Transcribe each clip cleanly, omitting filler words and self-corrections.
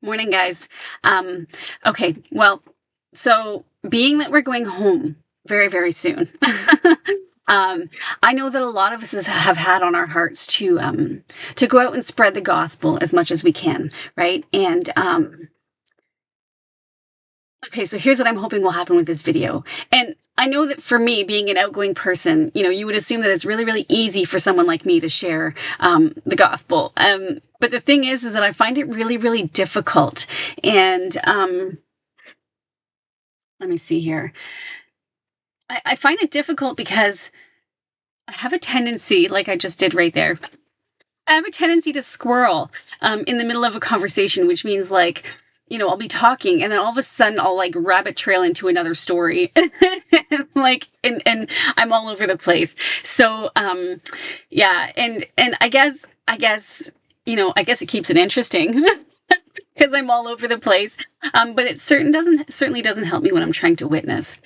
Morning, guys. Okay, well, so being that we're going home very, very soon, um, I know that a lot of us have had on our hearts to go out and spread the gospel as much as we can, right? And okay, so here's what I'm hoping will happen with this video. And I know that for me, being an outgoing person, you would assume that it's really, really easy for someone like me to share the gospel. But the thing is that I find it really, really difficult. And let me see here. I find it difficult because I have a tendency, like I just did right there, I have a tendency to squirrel in the middle of a conversation, which means like, I'll be talking and then all of a sudden I'll like rabbit trail into another story. And I'm all over the place. So, yeah. And I guess it keeps it interesting because I'm all over the place. But it certainly doesn't help me when I'm trying to witness.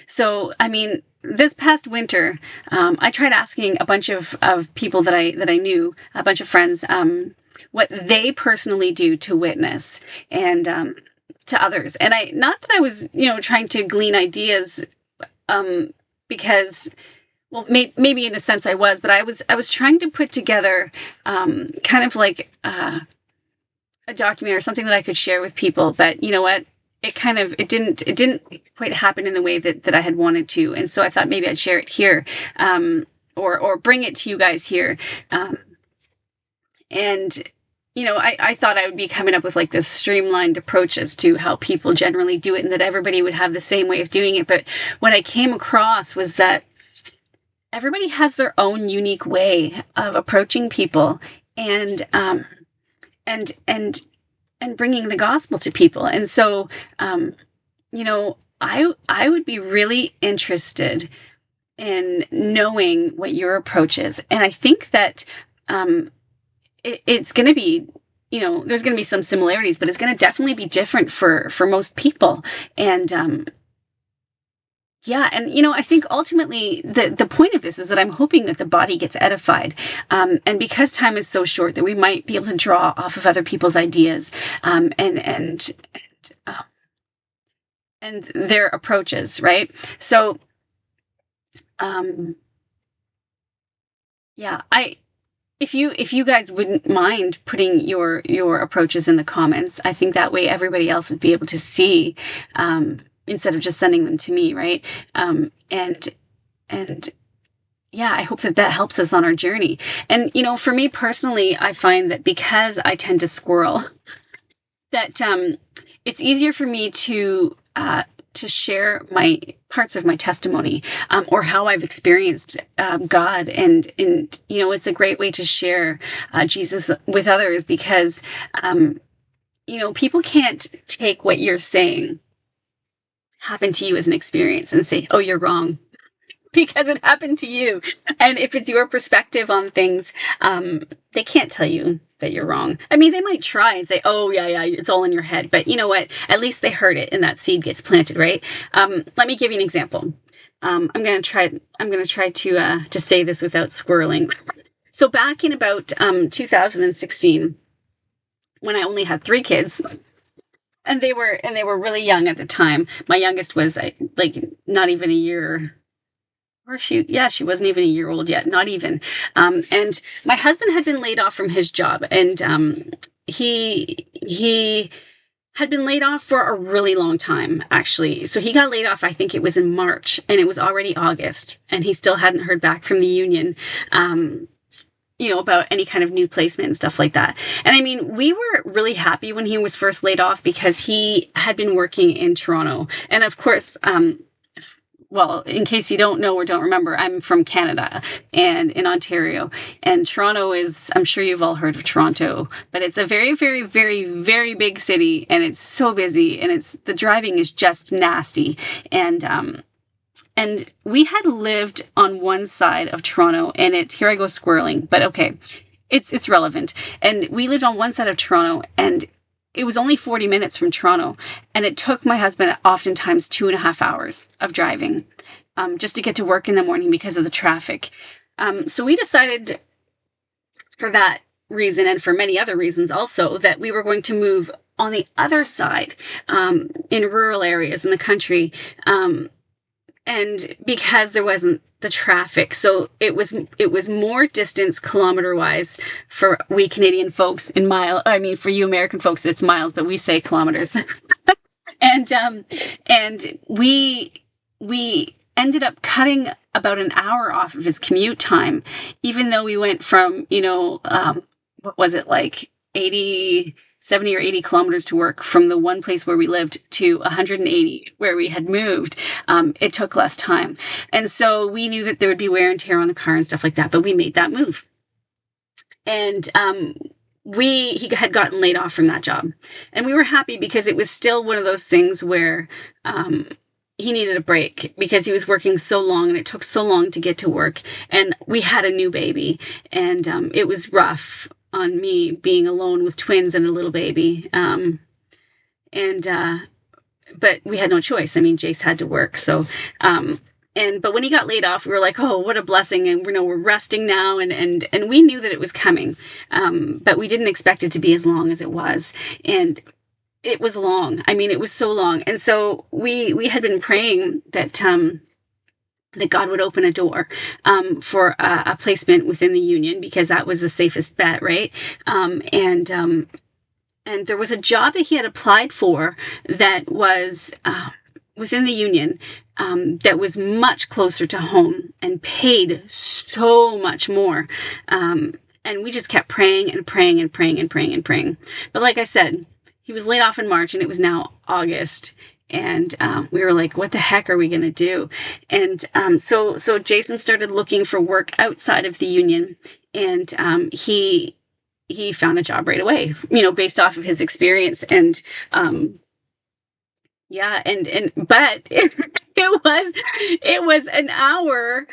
So, I mean, this past winter, I tried asking a bunch of people that I knew, a bunch of friends, what they personally do to witness and to others. And not that I was, trying to glean ideas, because, well, maybe in a sense I was, but I was trying to put together kind of like a document or something that I could share with people. But you know what? It didn't quite happen in the way that I had wanted to. And so I thought maybe I'd share it here, or bring it to you guys here. And, I thought I would be coming up with like this streamlined approach as to how people generally do it and that everybody would have the same way of doing it. But what I came across was that everybody has their own unique way of approaching people and, and bringing the gospel to people. And so, I would be really interested in knowing what your approach is. And I think that, it's going to be, there's going to be some similarities, but it's going to definitely be different for most people. And, yeah. And, I think ultimately the point of this is that I'm hoping that the body gets edified. And because time is so short that we might be able to draw off of other people's ideas, and their approaches. Right. So, yeah, if you guys wouldn't mind putting your approaches in the comments, I think that way everybody else would be able to see, instead of just sending them to me, right? And yeah, I hope that helps us on our journey. And for me personally, I find that because I tend to squirrel, that it's easier for me to share my parts of my testimony, or how I've experienced God, and it's a great way to share Jesus with others because people can't take what you're saying happen to you as an experience and say, "Oh, you're wrong." Because it happened to you. And if it's your perspective on things, they can't tell you that you're wrong. I mean, they might try and say, "Oh, yeah, it's all in your head." But you know what? At least they heard it and that seed gets planted, right? Let me give you an example. I'm going to try to say this without squirreling. So back in about 2016, when I only had 3 kids, and they were really young at the time. My youngest was like not even a year. Or she wasn't even a year old yet, not even. And my husband had been laid off from his job, and he had been laid off for a really long time, actually. So he got laid off, I think it was in March, and it was already August, and he still hadn't heard back from the union, about any kind of new placement and stuff like that. And I mean, we were really happy when he was first laid off because he had been working in Toronto. And of course, well, in case you don't know or don't remember, I'm from Canada and in Ontario. And Toronto is, I'm sure you've all heard of Toronto, but it's a very, very, very, very big city, and it's so busy, and the driving is just nasty. And we had lived on one side of Toronto, and here I go squirreling, but okay, it's relevant. And we lived on one side of Toronto, and it was only 40 minutes from Toronto, and it took my husband oftentimes 2.5 hours of driving, just to get to work in the morning because of the traffic. So we decided for that reason, and for many other reasons also, that we were going to move on the other side, in rural areas in the country. And because there wasn't the traffic, so it was more distance kilometer wise for we Canadian folks in mile. I mean, for you American folks, it's miles, but we say kilometers. And we ended up cutting about an hour off of his commute time, even though we went from, what was it, like 70 or 80 kilometers to work from the one place where we lived to 180 where we had moved. It took less time. And so we knew that there would be wear and tear on the car and stuff like that, but we made that move. And he had gotten laid off from that job. And we were happy because it was still one of those things where he needed a break because he was working so long and it took so long to get to work. And we had a new baby, and it was rough on me being alone with twins and a little baby. But we had no choice. I mean, Jace had to work. So, but when he got laid off, we were like, oh, what a blessing. And we're resting now. And we knew that it was coming. But we didn't expect it to be as long as it was. And it was long. I mean, it was so long. And so we had been praying that God would open a door for a placement within the union, because that was the safest bet, right? And there was a job that he had applied for that was within the union, that was much closer to home and paid so much more. And we just kept praying and praying and praying and praying and praying. But like I said, he was laid off in March and it was now August. And we were like, what the heck are we going to do? And so Jason started looking for work outside of the union, and he found a job right away, based off of his experience. And but it was an hour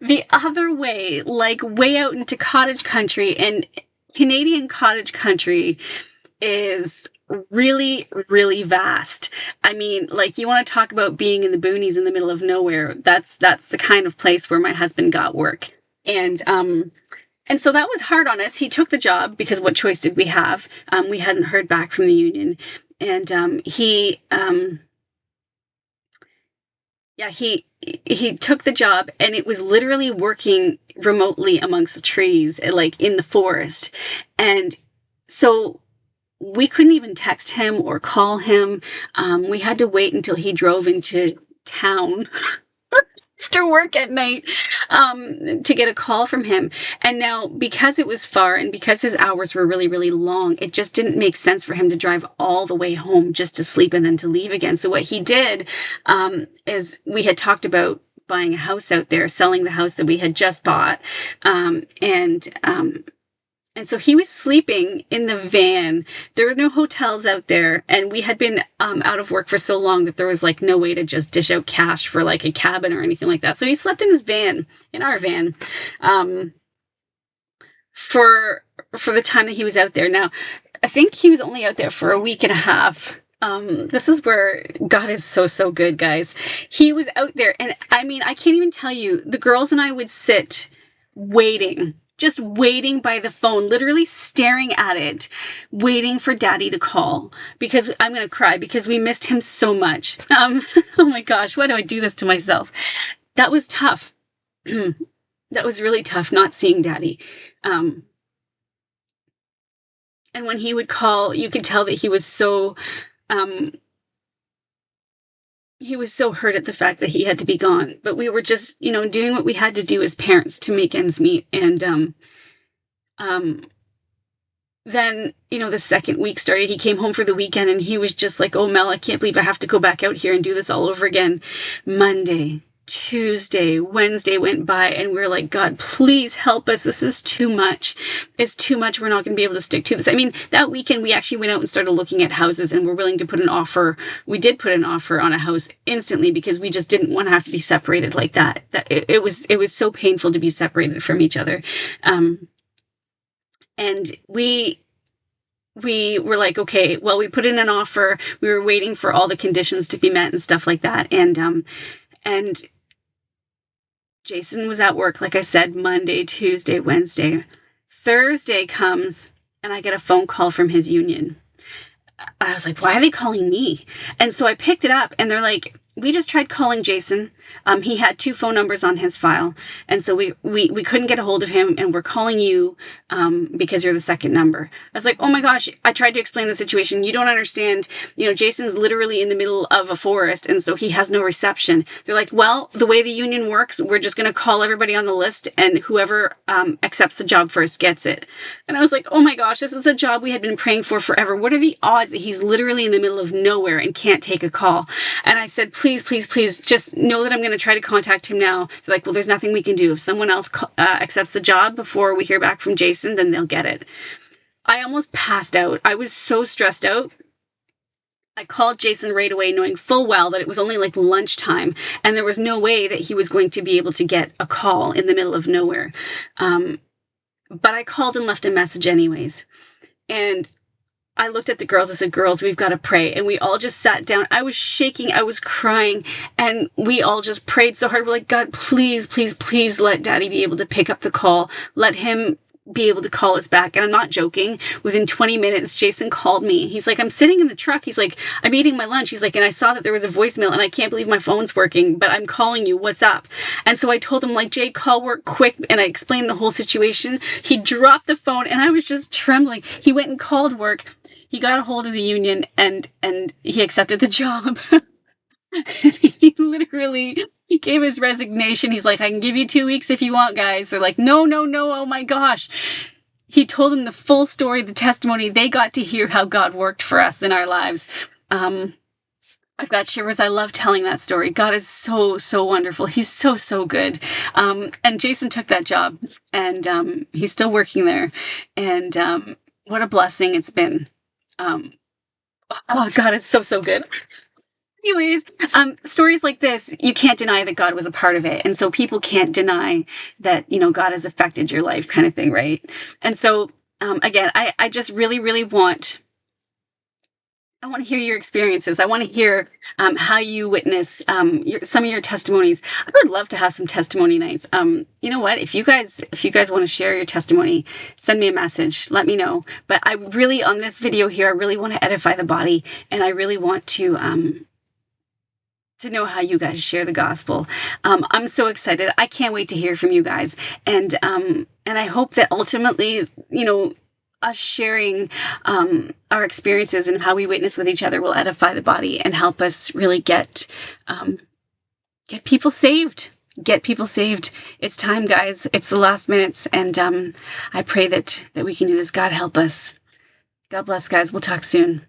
the other way, like way out into cottage country. And Canadian cottage country is really, really vast. I mean, like, you want to talk about being in the boonies in the middle of nowhere. That's the kind of place where my husband got work. And so that was hard on us. He took the job because what choice did we have? We hadn't heard back from the union. And he took the job, and it was literally working remotely amongst the trees, like in the forest. And so we couldn't even text him or call him. We had to wait until he drove into town after work at night to get a call from him. And now, because it was far and because his hours were really, really long, it just didn't make sense for him to drive all the way home just to sleep and then to leave again. So what he did is, we had talked about buying a house out there, selling the house that we had just bought. And so he was sleeping in the van. There were no hotels out there. And we had been out of work for so long that there was like no way to just dish out cash for like a cabin or anything like that. So he slept in his van, in our van, for the time that he was out there. Now, I think he was only out there for a week and a half. This is where God is so, so good, guys. He was out there. And I mean, I can't even tell you, the girls and I would sit just waiting by the phone, literally staring at it, waiting for Daddy to call, because I'm going to cry because we missed him so much. Oh my gosh, why do I do this to myself? That was tough. That was really tough, not seeing Daddy. And when he would call, you could tell that he was so hurt at the fact that he had to be gone. But we were just, doing what we had to do as parents to make ends meet. And then, the second week started. He came home for the weekend and he was just like, oh, Mel, I can't believe I have to go back out here and do this all over again. Monday, Tuesday, Wednesday went by, and we were like, God, please help us. This is too much. It's too much. We're not going to be able to stick to this. I mean, that weekend we actually went out and started looking at houses, and we're willing to put an offer. We did put an offer on a house instantly because we just didn't want to have to be separated like that. It was so painful to be separated from each other. And we were like, okay, well, we put in an offer. We were waiting for all the conditions to be met and stuff like that. And Jason was at work, like I said, Monday, Tuesday, Wednesday, Thursday comes and I get a phone call from his union. I was like, why are they calling me? And so I picked it up and they're like, we just tried calling Jason. He had 2 phone numbers on his file. And so we couldn't get a hold of him, and we're calling you because you're the second number. I was like, oh my gosh, I tried to explain the situation. You don't understand. Jason's literally in the middle of a forest, and so he has no reception. They're like, well, the way the union works, we're just going to call everybody on the list, and whoever accepts the job first gets it. And I was like, oh my gosh, this is the job we had been praying for forever. What are the odds that he's literally in the middle of nowhere and can't take a call? And I said, please, just know that I'm going to try to contact him now. They're like, well, there's nothing we can do. If someone else accepts the job before we hear back from Jason, then they'll get it. I almost passed out. I was so stressed out. I called Jason right away, knowing full well that it was only like lunchtime, and there was no way that he was going to be able to get a call in the middle of nowhere. But I called and left a message anyways. And I looked at the girls. I said, girls, we've got to pray. And we all just sat down. I was shaking. I was crying. And we all just prayed so hard. We're like, God, please, please, please let Daddy be able to pick up the call. Let him be able to call us back. And I'm not joking. Within 20 minutes, Jason called me. He's like, I'm sitting in the truck. He's like, I'm eating my lunch. He's like, and I saw that there was a voicemail and I can't believe my phone's working, but I'm calling you. What's up? And so I told him, like, Jay, call work quick. And I explained the whole situation. He dropped the phone and I was just trembling. He went and called work. He got a hold of the union and he accepted the job. He literally, he gave his resignation. He's like, I can give you 2 weeks if you want, guys. They're like, no, oh my gosh. He told them the full story, the testimony. They got to hear how God worked for us in our lives. I've got shivers. I love telling that story. God is so, so wonderful. He's so, so good. And Jason took that job, and he's still working there. And what a blessing it's been. Oh, God, it's so, so good. Anyways, stories like this, you can't deny that God was a part of it. And so people can't deny that, God has affected your life, kind of thing, right? And so, again, I just really, really want to hear your experiences. I want to hear how you witness some of your testimonies. I would love to have some testimony nights. You know what? If you guys want to share your testimony, send me a message. Let me know. But I really, on this video here, I really want to edify the body, and I really want to know how you guys share the gospel. I'm so excited. I can't wait to hear from you guys. And I hope that ultimately, us sharing our experiences and how we witness with each other will edify the body and help us really get people saved. Get people saved. It's time, guys. It's the last minutes. And I pray that we can do this. God help us. God bless, guys. We'll talk soon.